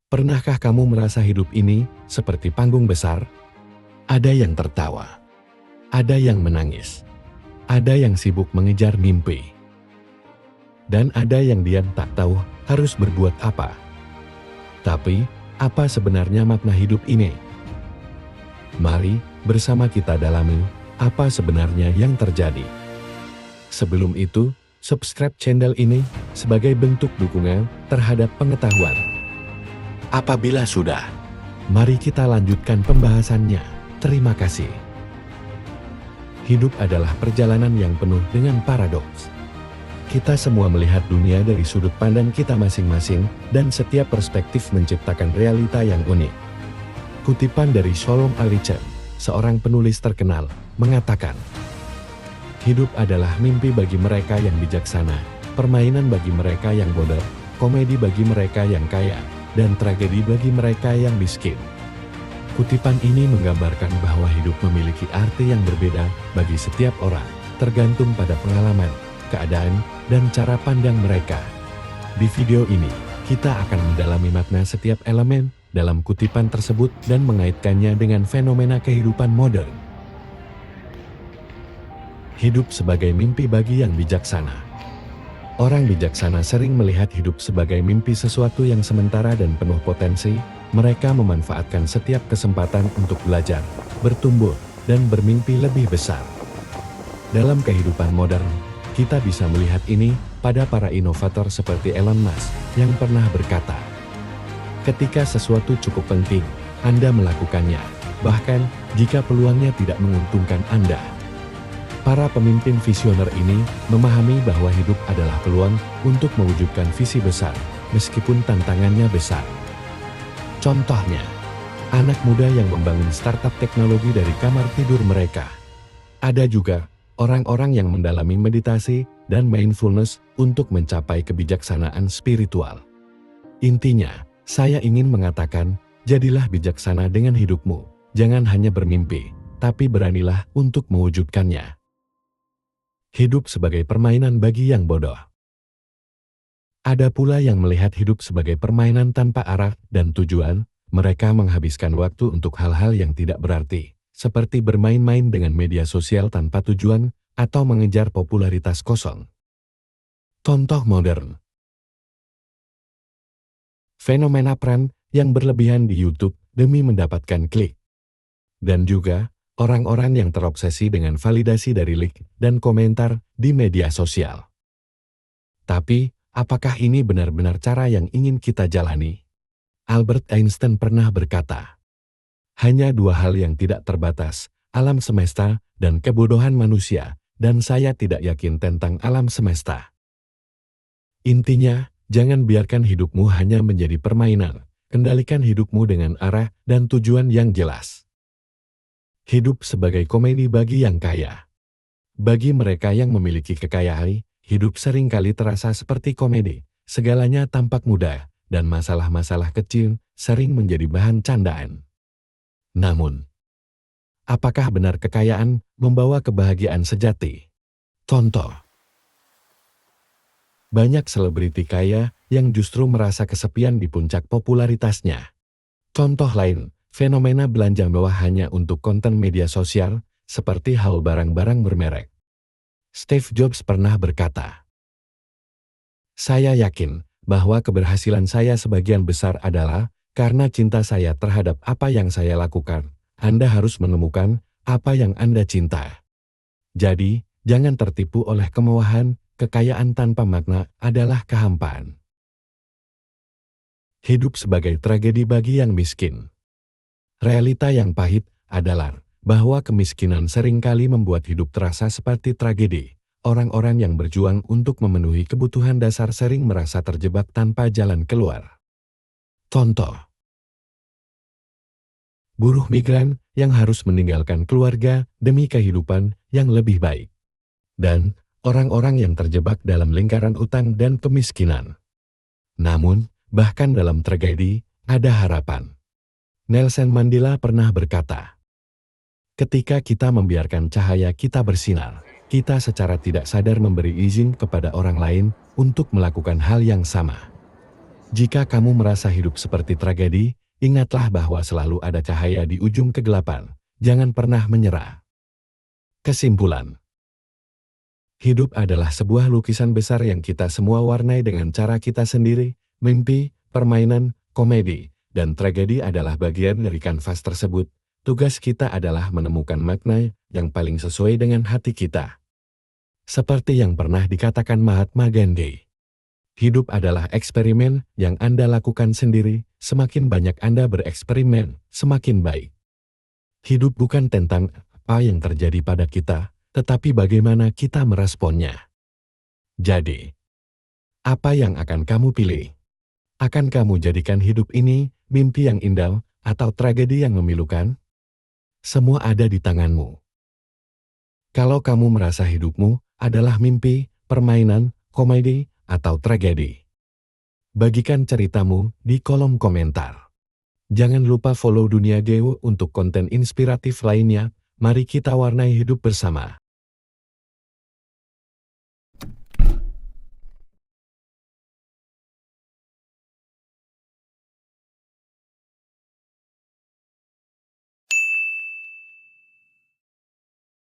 Pernahkah kamu merasa hidup ini seperti panggung besar? Ada yang tertawa, ada yang menangis, ada yang sibuk mengejar mimpi, dan ada yang diam tak tahu harus berbuat apa. Tapi, apa sebenarnya makna hidup ini? Mari bersama kita dalami apa sebenarnya yang terjadi. Sebelum itu, subscribe channel ini sebagai bentuk dukungan terhadap pengetahuan. Apabila sudah, mari kita lanjutkan pembahasannya. Terima kasih. Hidup adalah perjalanan yang penuh dengan paradoks. Kita semua melihat dunia dari sudut pandang kita masing-masing, dan setiap perspektif menciptakan realita yang unik. Kutipan dari Shalom Aleichem, seorang penulis terkenal, mengatakan, "Hidup adalah mimpi bagi mereka yang bijaksana, permainan bagi mereka yang bodoh, komedi bagi mereka yang kaya, dan tragedi bagi mereka yang miskin." Kutipan ini menggambarkan bahwa hidup memiliki arti yang berbeda bagi setiap orang, tergantung pada pengalaman, keadaan, dan cara pandang mereka. Di video ini, kita akan mendalami makna setiap elemen dalam kutipan tersebut dan mengaitkannya dengan fenomena kehidupan modern. Hidup sebagai mimpi bagi yang bijaksana. Orang bijaksana sering melihat hidup sebagai mimpi sesuatu yang sementara dan penuh potensi. Mereka memanfaatkan setiap kesempatan untuk belajar, bertumbuh, dan bermimpi lebih besar. Dalam kehidupan modern, kita bisa melihat ini pada para inovator seperti Elon Musk yang pernah berkata, "Ketika sesuatu cukup penting, Anda melakukannya, bahkan jika peluangnya tidak menguntungkan Anda." Para pemimpin visioner ini memahami bahwa hidup adalah peluang untuk mewujudkan visi besar, meskipun tantangannya besar. Contohnya, anak muda yang membangun startup teknologi dari kamar tidur mereka. Ada juga orang-orang yang mendalami meditasi dan mindfulness untuk mencapai kebijaksanaan spiritual. Intinya, saya ingin mengatakan, jadilah bijaksana dengan hidupmu. Jangan hanya bermimpi, tapi beranilah untuk mewujudkannya. Hidup sebagai permainan bagi yang bodoh. Ada pula yang melihat hidup sebagai permainan tanpa arah dan tujuan. Mereka menghabiskan waktu untuk hal-hal yang tidak berarti, seperti bermain-main dengan media sosial tanpa tujuan atau mengejar popularitas kosong. Contoh modern. Fenomena tren yang berlebihan di YouTube demi mendapatkan klik. Dan juga orang-orang yang terobsesi dengan validasi dari like dan komentar di media sosial. Tapi, apakah ini benar-benar cara yang ingin kita jalani? Albert Einstein pernah berkata, "Hanya dua hal yang tidak terbatas, alam semesta dan kebodohan manusia, dan saya tidak yakin tentang alam semesta." Intinya, jangan biarkan hidupmu hanya menjadi permainan. Kendalikan hidupmu dengan arah dan tujuan yang jelas. Hidup sebagai komedi bagi yang kaya. Bagi mereka yang memiliki kekayaan, hidup seringkali terasa seperti komedi. Segalanya tampak mudah, dan masalah-masalah kecil sering menjadi bahan candaan. Namun, apakah benar kekayaan membawa kebahagiaan sejati? Contoh. Banyak selebriti kaya yang justru merasa kesepian di puncak popularitasnya. Contoh lain, fenomena belanja mewah hanya untuk konten media sosial, seperti haul barang-barang bermerek. Steve Jobs pernah berkata, "Saya yakin bahwa keberhasilan saya sebagian besar adalah karena cinta saya terhadap apa yang saya lakukan. Anda harus menemukan apa yang Anda cinta." Jadi, jangan tertipu oleh kemewahan. Kekayaan tanpa makna adalah kehampaan. Hidup sebagai tragedi bagi yang miskin. Realita yang pahit adalah bahwa kemiskinan seringkali membuat hidup terasa seperti tragedi. Orang-orang yang berjuang untuk memenuhi kebutuhan dasar sering merasa terjebak tanpa jalan keluar. Contoh. Buruh migran yang harus meninggalkan keluarga demi kehidupan yang lebih baik. Dan orang-orang yang terjebak dalam lingkaran utang dan kemiskinan. Namun, bahkan dalam tragedi, ada harapan. Nelson Mandela pernah berkata, "Ketika kita membiarkan cahaya kita bersinar, kita secara tidak sadar memberi izin kepada orang lain untuk melakukan hal yang sama." Jika kamu merasa hidup seperti tragedi, ingatlah bahwa selalu ada cahaya di ujung kegelapan. Jangan pernah menyerah. Kesimpulan. Hidup adalah sebuah lukisan besar yang kita semua warnai dengan cara kita sendiri. Mimpi, permainan, komedi, dan tragedi adalah bagian dari kanvas tersebut. Tugas kita adalah menemukan makna yang paling sesuai dengan hati kita. Seperti yang pernah dikatakan Mahatma Gandhi, hidup adalah eksperimen yang Anda lakukan sendiri. Semakin banyak Anda bereksperimen, semakin baik. Hidup bukan tentang apa yang terjadi pada kita, tetapi bagaimana kita meresponnya. Jadi, apa yang akan kamu pilih? Akan kamu jadikan hidup ini mimpi yang indah atau tragedi yang memilukan? Semua ada di tanganmu. Kalau kamu merasa hidupmu adalah mimpi, permainan, komedi, atau tragedi, bagikan ceritamu di kolom komentar. Jangan lupa follow Dunia Geo untuk konten inspiratif lainnya. Mari kita warnai hidup bersama.